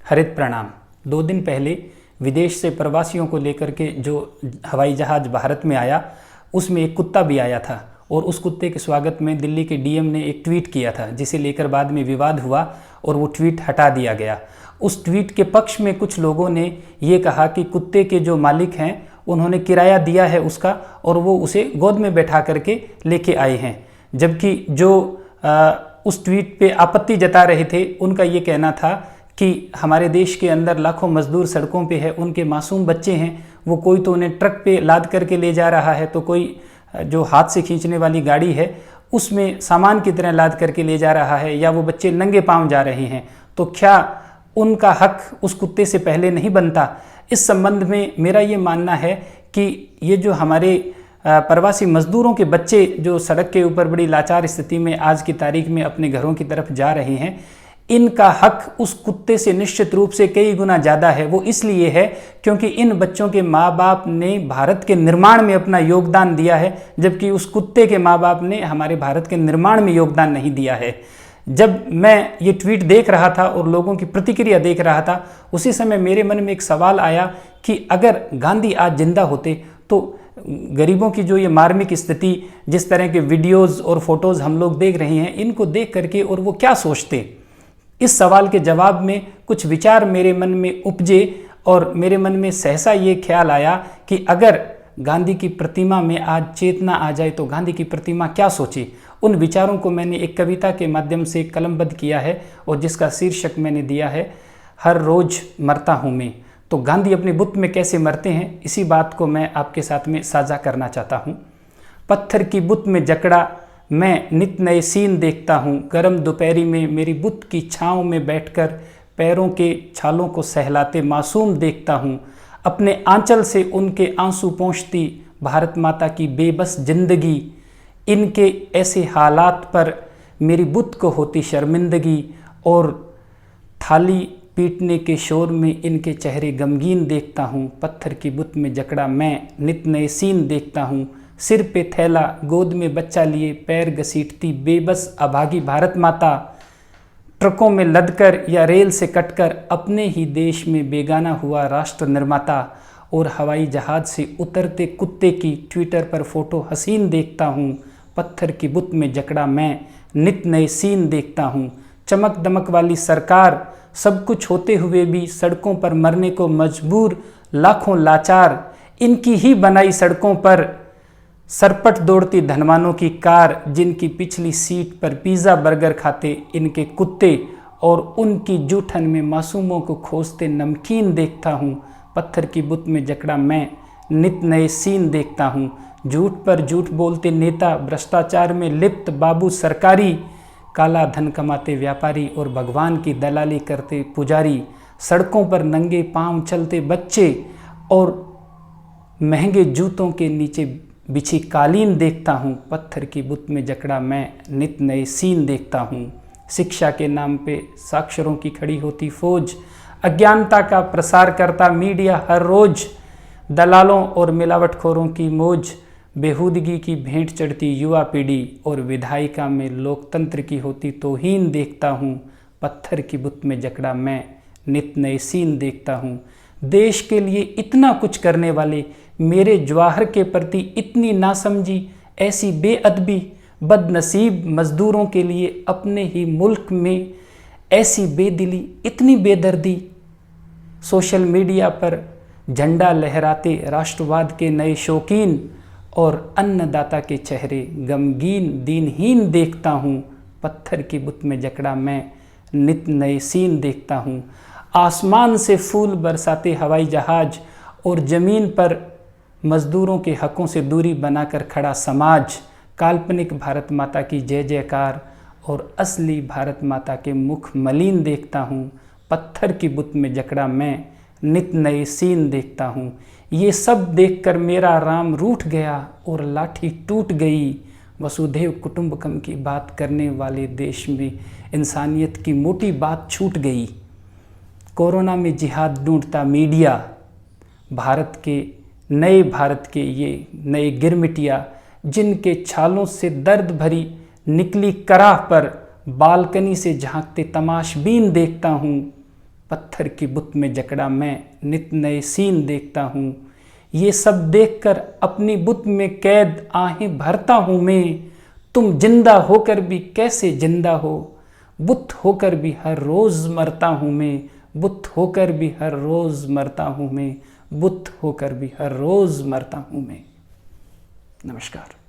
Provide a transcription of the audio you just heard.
हरित प्रणाम। 2 दिन पहले विदेश से प्रवासियों को लेकर के जो हवाई जहाज़ भारत में आया उसमें एक कुत्ता भी आया था और उस कुत्ते के स्वागत में दिल्ली के डीएम ने एक ट्वीट किया था, जिसे लेकर बाद में विवाद हुआ और वो ट्वीट हटा दिया गया। उस ट्वीट के पक्ष में कुछ लोगों ने ये कहा कि कुत्ते के जो मालिक हैं उन्होंने किराया दिया है उसका और वो उसे गोद में बैठा करके लेके आए हैं, जबकि जो उस ट्वीट पे आपत्ति जता रहे थे उनका ये कहना था कि हमारे देश के अंदर लाखों मजदूर सड़कों पे है, उनके मासूम बच्चे हैं, वो कोई तो उन्हें ट्रक पे लाद करके ले जा रहा है तो कोई जो हाथ से खींचने वाली गाड़ी है उसमें सामान की तरह लाद करके ले जा रहा है, या वो बच्चे नंगे पांव जा रहे हैं, तो क्या उनका हक उस कुत्ते से पहले नहीं बनता? इस संबंध में मेरा ये मानना है कि ये जो हमारे प्रवासी मजदूरों के बच्चे जो सड़क के ऊपर बड़ी लाचार स्थिति में आज की तारीख में अपने घरों की तरफ जा रहे हैं, इनका हक उस कुत्ते से निश्चित रूप से कई गुना ज़्यादा है। वो इसलिए है क्योंकि इन बच्चों के माँ बाप ने भारत के निर्माण में अपना योगदान दिया है, जबकि उस कुत्ते के माँ बाप ने हमारे भारत के निर्माण में योगदान नहीं दिया है। जब मैं ये ट्वीट देख रहा था और लोगों की प्रतिक्रिया देख रहा था, उसी समय मेरे मन में एक सवाल आया कि अगर गांधी आज जिंदा होते तो गरीबों की जो ये मार्मिक स्थिति, जिस तरह के वीडियोज़ और फोटोज़ हम लोग देख रहे हैं, इनको देख करके और वो क्या सोचते। इस सवाल के जवाब में कुछ विचार मेरे मन में उपजे और मेरे मन में सहसा ये ख्याल आया कि अगर गांधी की प्रतिमा में आज चेतना आ जाए तो गांधी की प्रतिमा क्या सोचे। उन विचारों को मैंने एक कविता के माध्यम से कलमबद्ध किया है और जिसका शीर्षक मैंने दिया है, हर रोज मरता हूँ मैं। तो गांधी अपने बुत में कैसे मरते हैं, इसी बात को मैं आपके साथ में साझा करना चाहता हूँ। पत्थर की बुत में जकड़ा मैं नित नए सीन देखता हूँ, गर्म दोपहरी में मेरी बुत की छाँव में बैठकर पैरों के छालों को सहलाते मासूम देखता हूँ। अपने आंचल से उनके आंसू पोंछती भारत माता की बेबस जिंदगी, इनके ऐसे हालात पर मेरी बुत को होती शर्मिंदगी, और थाली पीटने के शोर में इनके चेहरे गमगीन देखता हूँ। पत्थर की बुत में जकड़ा मैं नित नए सीन देखता हूँ, सिर पे थैला गोद में बच्चा लिए पैर घसीटती बेबस अभागी भारत माता, ट्रकों में लदकर या रेल से कटकर अपने ही देश में बेगाना हुआ राष्ट्र निर्माता, और हवाई जहाज से उतरते कुत्ते की ट्विटर पर फोटो हसीन देखता हूँ। पत्थर की बुत में जकड़ा मैं नित नए सीन देखता हूँ। चमक दमक वाली सरकार सब कुछ होते हुए भी सड़कों पर मरने को मजबूर लाखों लाचार, इनकी ही बनाई सड़कों पर सरपट दौड़ती धनवानों की कार, जिनकी पिछली सीट पर पिज़्ज़ा बर्गर खाते इनके कुत्ते, और उनकी जूठन में मासूमों को खोजते नमकीन देखता हूँ। पत्थर की बुत में जकड़ा मैं नित नए सीन देखता हूँ। झूठ पर झूठ बोलते नेता, भ्रष्टाचार में लिप्त बाबू सरकारी, काला धन कमाते व्यापारी और भगवान की दलाली करते पुजारी, सड़कों पर नंगे पांव चलते बच्चे और महंगे जूतों के नीचे बिछी कालीन देखता हूँ। पत्थर की बुत में जकड़ा मैं नित नए सीन देखता हूँ। शिक्षा के नाम पे साक्षरों की खड़ी होती फौज, अज्ञानता का प्रसार करता मीडिया हर रोज, दलालों और मिलावटखोरों की मौज, बेहूदगी की भेंट चढ़ती युवा पीढ़ी, और विधायिका में लोकतंत्र की होती तौहीन देखता हूँ। पत्थर की बुत में जकड़ा मैं नित नए सीन देखता हूँ। देश के लिए इतना कुछ करने वाले मेरे जवाहर के प्रति इतनी नासमझी, ऐसी बेअदबी, बदनसीब मजदूरों के लिए अपने ही मुल्क में ऐसी बेदिली, इतनी बेदर्दी। सोशल मीडिया पर झंडा लहराते राष्ट्रवाद के नए शौकीन और अन्नदाता के चेहरे गमगीन दीनहीन देखता हूँ। पत्थर की बुत में जकड़ा मैं नित नए सीन देखता हूँ। आसमान से फूल बरसाते हवाई जहाज और ज़मीन पर मजदूरों के हकों से दूरी बनाकर खड़ा समाज, काल्पनिक भारत माता की जय जयकार और असली भारत माता के मुख मलिन देखता हूँ। पत्थर की बुत में जकड़ा मैं नित नए सीन देखता हूँ। ये सब देखकर मेरा राम रूठ गया और लाठी टूट गई। वसुधैव कुटुंबकम की बात करने वाले देश में इंसानियत की मोटी बात छूट गई। कोरोना में जिहाद ढूंढता मीडिया, भारत के ये नए गिरमिटिया, जिनके छालों से दर्द भरी निकली कराह पर बालकनी से झांकते तमाशबीन देखता हूँ। पत्थर की बुत में जकड़ा मैं नित नए सीन देखता हूँ। ये सब देखकर अपनी बुत में कैद आहें भरता हूँ मैं। तुम जिंदा होकर भी कैसे जिंदा हो, बुत होकर भी हर रोज़ मरता हूँ मैं। बुत होकर भी हर रोज़ मरता हूँ मैं। बुत होकर भी हर रोज़ मरता हूँ मैं। नमस्कार।